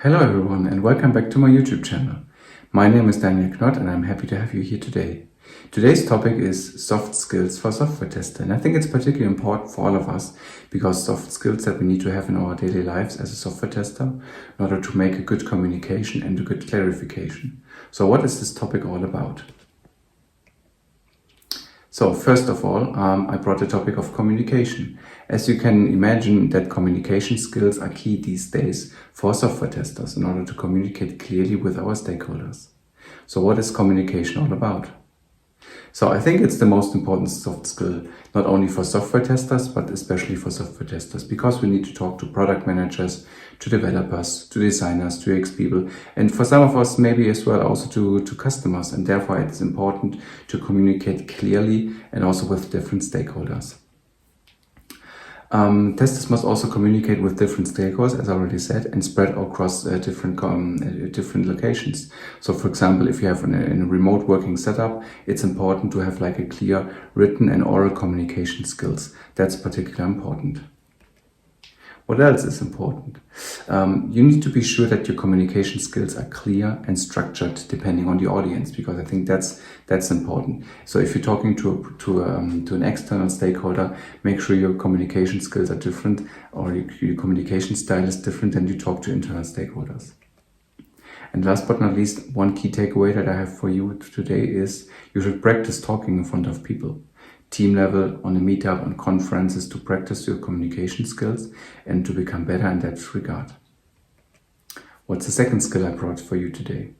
Hello everyone and welcome back to my YouTube channel. My name is Daniel Knott and I'm happy to have you here today. Today's topic is soft skills for software tester, and I think it's particularly important for all of us because soft skills that we need to have in our daily lives as a software tester in order to make a good communication and a good clarification. So what is this topic all about? So first of all, I brought the topic of communication. As you can imagine, that communication skills are key these days for software testers in order to communicate clearly with our stakeholders. So what is communication all about? So I think it's the most important soft skill, not only for software testers, but especially for software testers, because we need to talk to product managers, to developers, to designers, to UX people, and for some of us maybe as well also to customers. And therefore it's important to communicate clearly and also with different stakeholders. Testers must also communicate with different stakeholders, as I already said, and spread across different locations. So, for example, if you have in a remote working setup, it's important to have like a clear written and oral communication skills. That's particularly important. What else is important? You need to be sure that your communication skills are clear and structured depending on the audience, because I think that's important. So if you're talking to an external stakeholder, make sure your communication skills are different, or your communication style is different than you talk to internal stakeholders. And last but not least, one key takeaway that I have for you today is you should practice talking in front of people. Team level, on a meetup, on conferences, to practice your communication skills and to become better in that regard. What's the second skill I brought for you today?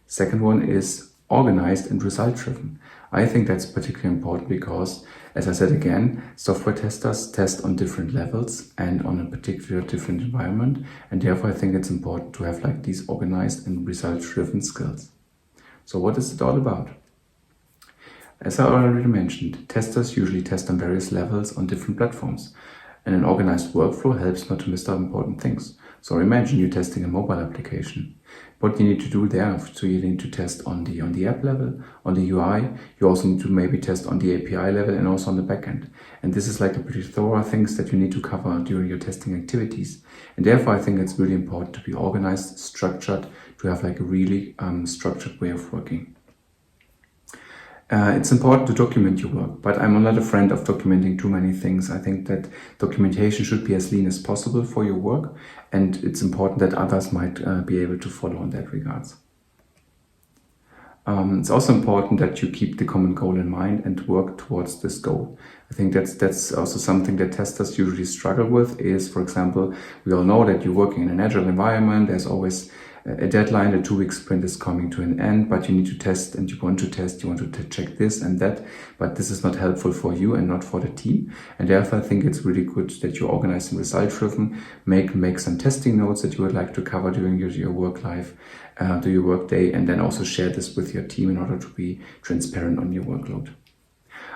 Second one is organized and result driven. I think that's particularly important because, as I said again, software testers test on different levels and on a particular different environment, and therefore I think it's important to have like these organized and result driven skills. So what is it all about? As I already mentioned, testers usually test on various levels on different platforms, and an organized workflow helps not to miss out important things. So imagine you're testing a mobile application. What you need to do there, so you need to test on the app level, on the UI, you also need to maybe test on the API level and also on the backend. And this is like a pretty thorough things that you need to cover during your testing activities. And therefore I think it's really important to be organized, structured, to have like a really structured way of working. It's important to document your work, but I'm not a friend of documenting too many things. I think that documentation should be as lean as possible for your work, and it's important that others might be able to follow in that regards. It's also important that you keep the common goal in mind and work towards this goal. I think that's also something that testers usually struggle with is, for example, we all know that you're working in an agile environment. There's always a deadline, a 2-week sprint is coming to an end, but you need to test and you want to check this and that, but this is not helpful for you and not for the team. And therefore I think it's really good that you're organized and result driven, make some testing notes that you would like to cover during your work life, do your work day, and then also share this with your team in order to be transparent on your workload.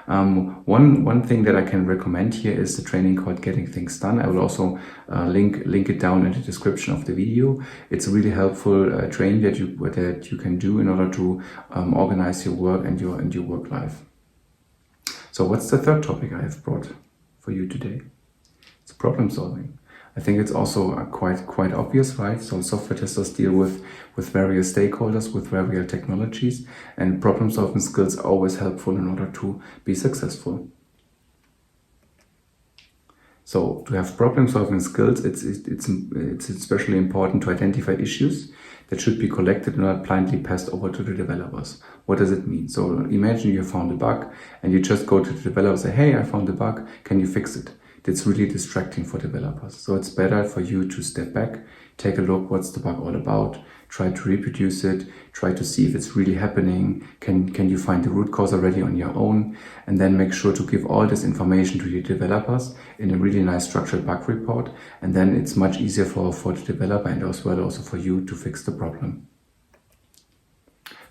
One thing that I can recommend here is the training called Getting Things Done. I will also link it down in the description of the video. It's a really helpful training that you can do in order to organize your work and your work life. So what's the third topic I have brought for you today? It's problem solving. I think it's also quite obvious, right? So software testers deal with various stakeholders, with various technologies, and problem solving skills are always helpful in order to be successful. So to have problem solving skills, it's especially important to identify issues that should be collected and not blindly passed over to the developers. What does it mean? So imagine you found a bug and you just go to the developer and say, hey, I found a bug, can you fix it? That's really distracting for developers. So it's better for you to step back, take a look, what's the bug all about, try to reproduce it, try to see if it's really happening, can you find the root cause already on your own, and then make sure to give all this information to your developers in a really nice structured bug report, and then it's much easier for the developer and as well also for you to fix the problem.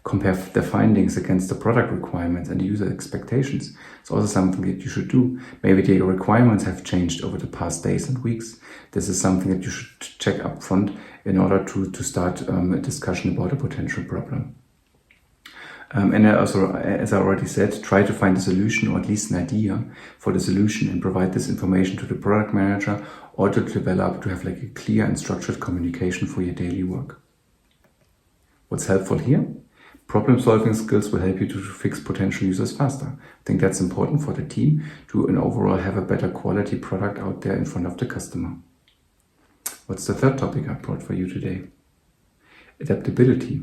Compare the findings against the product requirements and the user expectations. It's also something that you should do. Maybe the requirements have changed over the past days and weeks. This is something that you should check up front in order to start a discussion about a potential problem. And also, as I already said, try to find a solution or at least an idea for the solution and provide this information to the product manager or to develop to have like a clear and structured communication for your daily work. What's helpful here? Problem-solving skills will help you to fix potential users faster. I think that's important for the team to overall have a better quality product out there in front of the customer. What's the third topic I brought for you today? Adaptability.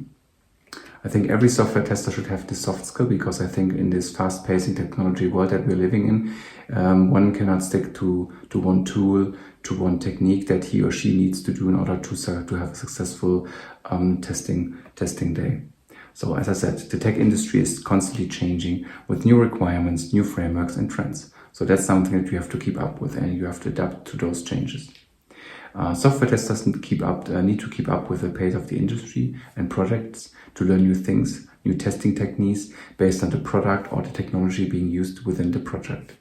I think every software tester should have this soft skill, because I think in this fast-pacing technology world that we're living in, one cannot stick to one tool, to one technique that he or she needs to do in order to have a successful testing day. So as I said, the tech industry is constantly changing with new requirements, new frameworks and trends. So that's something that you have to keep up with, and you have to adapt to those changes. Software testers need to keep up with the pace of the industry and projects to learn new things, new testing techniques based on the product or the technology being used within the project.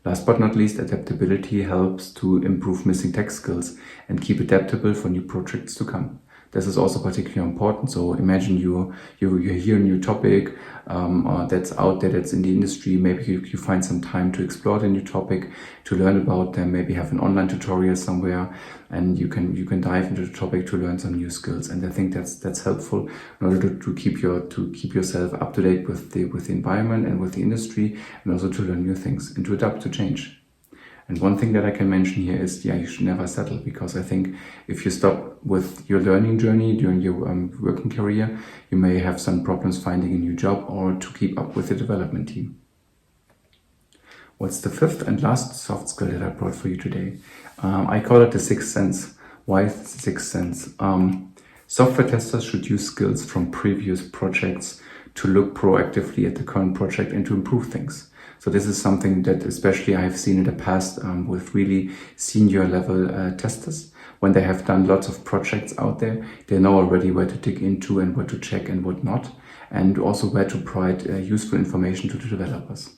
Last but not least, adaptability helps to improve missing tech skills and keep adaptable for new projects to come. This is also particularly important. So imagine you hear a new topic that's out there, that's in the industry. Maybe you find some time to explore the new topic, to learn about them. Maybe have an online tutorial somewhere, and you can dive into the topic to learn some new skills. And I think that's helpful in order to keep yourself up to date with the environment and with the industry, and also to learn new things and to adapt to change. And one thing that I can mention here is, you should never settle, because I think if you stop with your learning journey during your working career, you may have some problems finding a new job or to keep up with the development team. What's the fifth and last soft skill that I brought for you today? I call it the sixth sense. Why is it the sixth sense? Software testers should use skills from previous projects to look proactively at the current project and to improve things. So this is something that especially I have seen in the past with really senior level testers. When they have done lots of projects out there, they know already where to dig into and what to check and what not, and also where to provide useful information to the developers.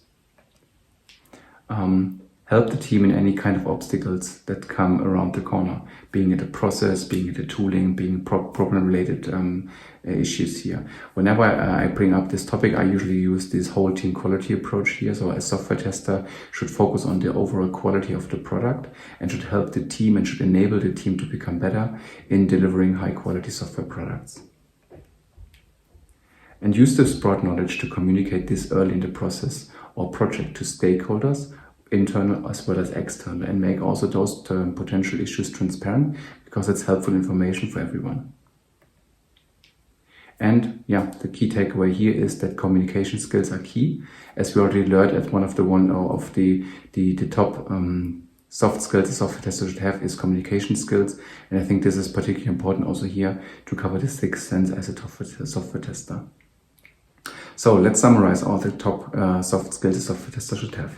Help the team in any kind of obstacles that come around the corner, being it a process, being it a tooling, being problem-related issues here. Whenever I bring up this topic, I usually use this whole team quality approach here. So a software tester should focus on the overall quality of the product and should help the team and should enable the team to become better in delivering high-quality software products. And use this broad knowledge to communicate this early in the process or project to stakeholders, internal as well as external, and make also those potential issues transparent, because it's helpful information for everyone. And the key takeaway here is that communication skills are key, as we already learned at one of the top soft skills a software tester should have is communication skills. And I think this is particularly important also here to cover the sixth sense as a software tester. So let's summarize all the top soft skills a software tester should have.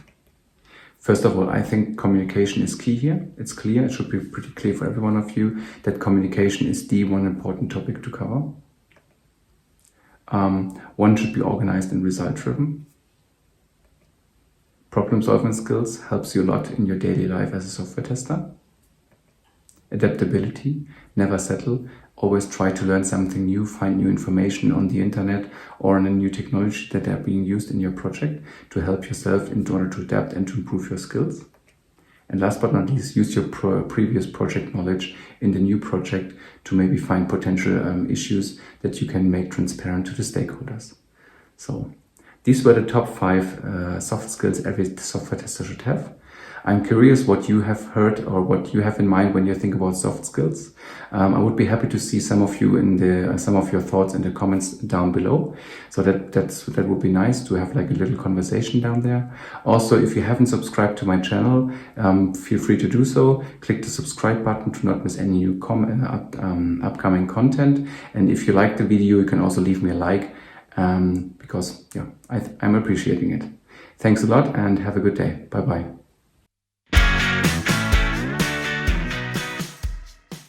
First of all, I think communication is key here. It's clear, it should be pretty clear for every one of you that communication is the one important topic to cover. One should be organized and result-driven. Problem-solving skills helps you a lot in your daily life as a software tester. Adaptability, never settle. Always try to learn something new, find new information on the internet or on a new technology that are being used in your project to help yourself in order to adapt and to improve your skills. And last but not least, use your previous project knowledge in the new project to maybe find potential issues that you can make transparent to the stakeholders. So these were the top 5 soft skills every software tester should have. I'm curious what you have heard or what you have in mind when you think about soft skills. I would be happy to see some of you in some of your thoughts in the comments down below. So that would be nice to have like a little conversation down there. Also, if you haven't subscribed to my channel, feel free to do so. Click the subscribe button to not miss any new upcoming content. And if you like the video, you can also leave me a like because I'm appreciating it. Thanks a lot and have a good day. Bye bye.